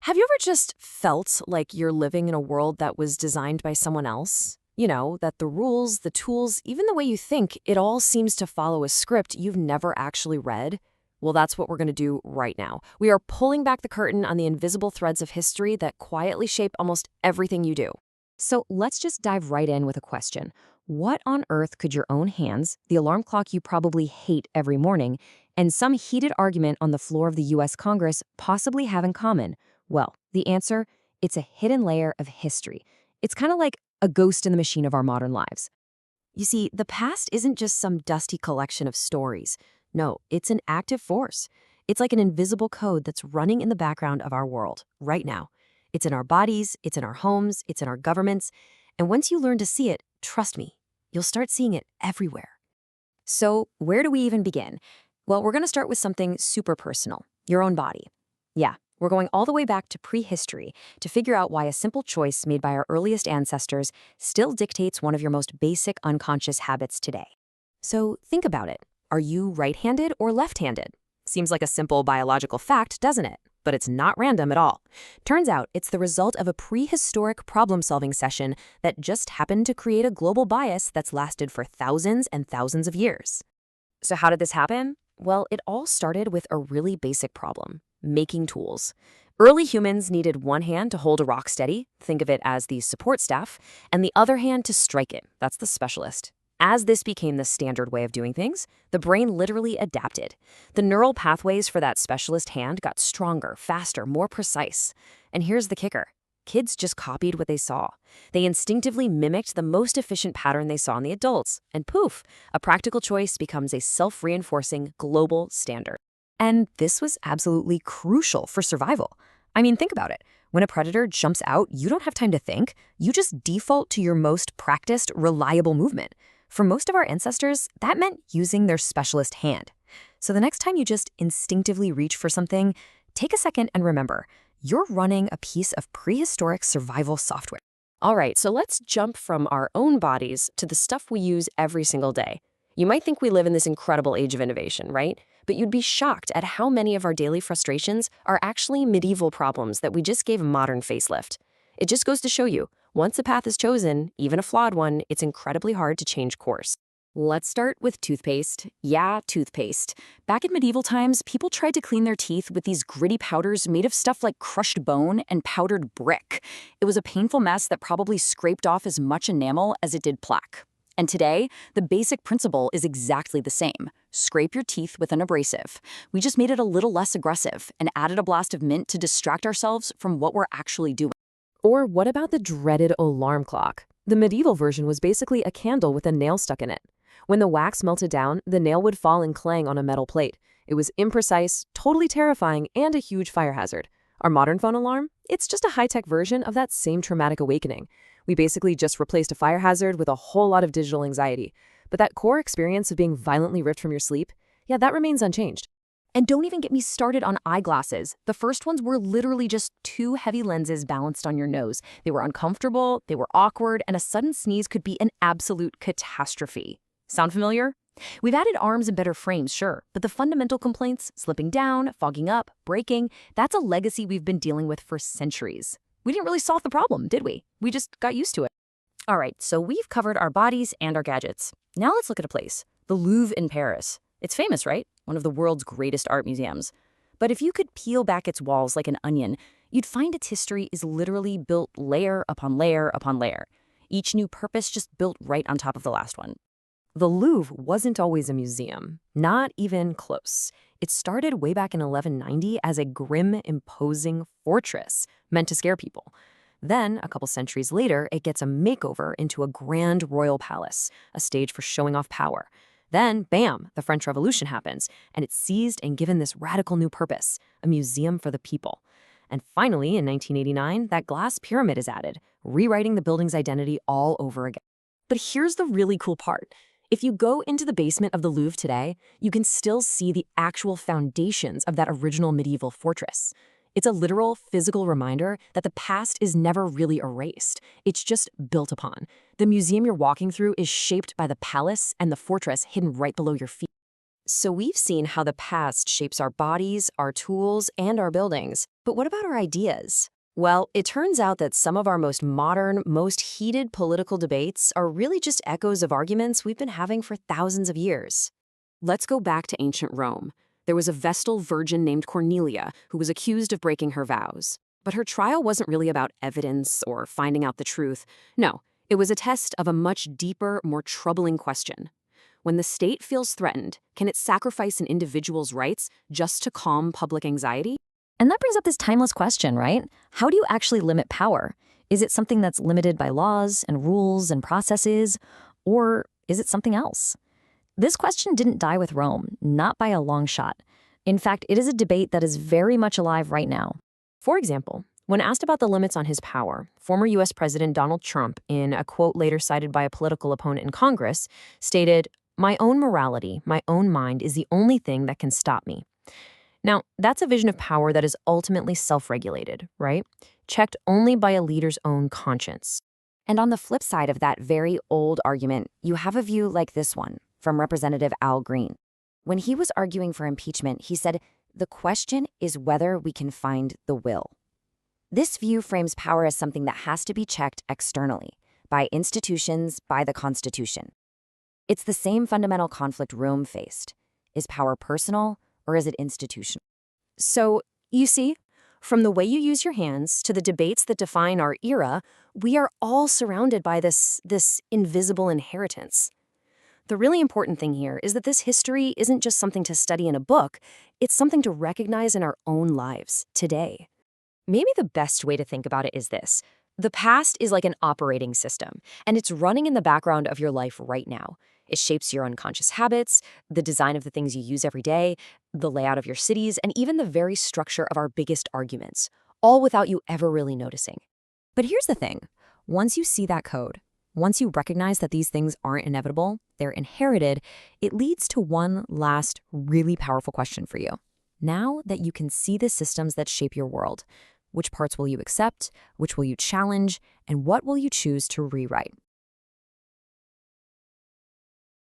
Have you ever just felt like you're living in a world that was designed by someone else? That the rules, the tools, even the way you think, it all seems to follow a script you've never actually read? Well, that's what we're going to do right now. We are pulling back the curtain on the invisible threads of history that quietly shape almost everything you do. So let's just dive right in with a question. What on earth could your own hands, the alarm clock you probably hate every morning, and some heated argument on the floor of the US Congress possibly have in common? Well, the answer, it's a hidden layer of history. It's kind of like a ghost in the machine of our modern lives. You see, the past isn't just some dusty collection of stories. No, it's an active force. It's like an invisible code that's running in the background of our world, right now. It's in our bodies, it's in our homes, it's in our governments. And once you learn to see it, trust me, you'll start seeing it everywhere. So, where do we even begin? Well, we're going to start with something super personal, your own body. Yeah, we're going all the way back to prehistory to figure out why a simple choice made by our earliest ancestors still dictates one of your most basic unconscious habits today. So think about it. Are you right-handed or left-handed? Seems like a simple biological fact, doesn't it? But it's not random at all. Turns out it's the result of a prehistoric problem-solving session that just happened to create a global bias that's lasted for thousands and thousands of years. So how did this happen? Well, it all started with a really basic problem: making tools. Early humans needed one hand to hold a rock steady, think of it as the support staff, and the other hand to strike it, that's the specialist. As this became the standard way of doing things, the brain literally adapted. The neural pathways for that specialist hand got stronger, faster, more precise. And here's the kicker. Kids just copied what they saw. They instinctively mimicked the most efficient pattern they saw in the adults, and poof, a practical choice becomes a self-reinforcing global standard. And this was absolutely crucial for survival. I mean, think about it. When a predator jumps out, you don't have time to think. You just default to your most practiced, reliable movement. For most of our ancestors, that meant using their specialist hand. So the next time you just instinctively reach for something, take a second and remember, you're running a piece of prehistoric survival software. All right, so let's jump from our own bodies to the stuff we use every single day. You might think we live in this incredible age of innovation, right? But you'd be shocked at how many of our daily frustrations are actually medieval problems that we just gave a modern facelift. It just goes to show you, once a path is chosen, even a flawed one, it's incredibly hard to change course. Let's start with toothpaste. Yeah, toothpaste. Back in medieval times, people tried to clean their teeth with these gritty powders made of stuff like crushed bone and powdered brick. It was a painful mess that probably scraped off as much enamel as it did plaque. And today, the basic principle is exactly the same. Scrape your teeth with an abrasive. We just made it a little less aggressive and added a blast of mint to distract ourselves from what we're actually doing. Or what about the dreaded alarm clock? The medieval version was basically a candle with a nail stuck in it. When the wax melted down, the nail would fall and clang on a metal plate. It was imprecise, totally terrifying, and a huge fire hazard. Our modern phone alarm? It's just a high-tech version of that same traumatic awakening. We basically just replaced a fire hazard with a whole lot of digital anxiety. But that core experience of being violently ripped from your sleep, yeah, that remains unchanged. And don't even get me started on eyeglasses. The first ones were literally just two heavy lenses balanced on your nose. They were uncomfortable, they were awkward, and a sudden sneeze could be an absolute catastrophe. Sound familiar? We've added arms and better frames, sure, but the fundamental complaints, slipping down, fogging up, breaking, that's a legacy we've been dealing with for centuries. We didn't really solve the problem, did we? We just got used to it. All right, so we've covered our bodies and our gadgets. Now let's look at a place, the Louvre in Paris. It's famous, right? One of the world's greatest art museums. But if you could peel back its walls like an onion, you'd find its history is literally built layer upon layer upon layer. Each new purpose just built right on top of the last one. The Louvre wasn't always a museum, not even close. It started way back in 1190 as a grim, imposing fortress meant to scare people. Then, a couple centuries later, it gets a makeover into a grand royal palace, a stage for showing off power. Then, bam, the French Revolution happens, and it's seized and given this radical new purpose, a museum for the people. And finally, in 1989, that glass pyramid is added, rewriting the building's identity all over again. But here's the really cool part. If you go into the basement of the Louvre today, you can still see the actual foundations of that original medieval fortress. It's a literal, physical reminder that the past is never really erased. It's just built upon. The museum you're walking through is shaped by the palace and the fortress hidden right below your feet. So we've seen how the past shapes our bodies, our tools, and our buildings. But what about our ideas? Well, it turns out that some of our most modern, most heated political debates are really just echoes of arguments we've been having for thousands of years. Let's go back to ancient Rome. There was a Vestal virgin named Cornelia who was accused of breaking her vows. But her trial wasn't really about evidence or finding out the truth. No, it was a test of a much deeper, more troubling question. When the state feels threatened, can it sacrifice an individual's rights just to calm public anxiety? And that brings up this timeless question, right? How do you actually limit power? Is it something that's limited by laws and rules and processes? Or is it something else? This question didn't die with Rome, not by a long shot. In fact, it is a debate that is very much alive right now. For example, when asked about the limits on his power, former U.S. President Donald Trump, in a quote later cited by a political opponent in Congress, stated, "My own morality, my own mind is the only thing that can stop me." Now, that's a vision of power that is ultimately self-regulated, right? Checked only by a leader's own conscience. And on the flip side of that very old argument, you have a view like this one from Representative Al Green. When he was arguing for impeachment, he said, "The question is whether we can find the will." This view frames power as something that has to be checked externally, by institutions, by the Constitution. It's the same fundamental conflict Rome faced. Is power personal, or is it institutional? So, you see, from the way you use your hands to the debates that define our era, we are all surrounded by this invisible inheritance. The really important thing here is that this history isn't just something to study in a book, it's something to recognize in our own lives today. Maybe the best way to think about it is this. The past is like an operating system, and it's running in the background of your life right now. It shapes your unconscious habits, the design of the things you use every day, the layout of your cities, and even the very structure of our biggest arguments, all without you ever really noticing. But here's the thing. Once you see that code, once you recognize that these things aren't inevitable, they're inherited, it leads to one last really powerful question for you. Now that you can see the systems that shape your world, which parts will you accept, which will you challenge, and what will you choose to rewrite?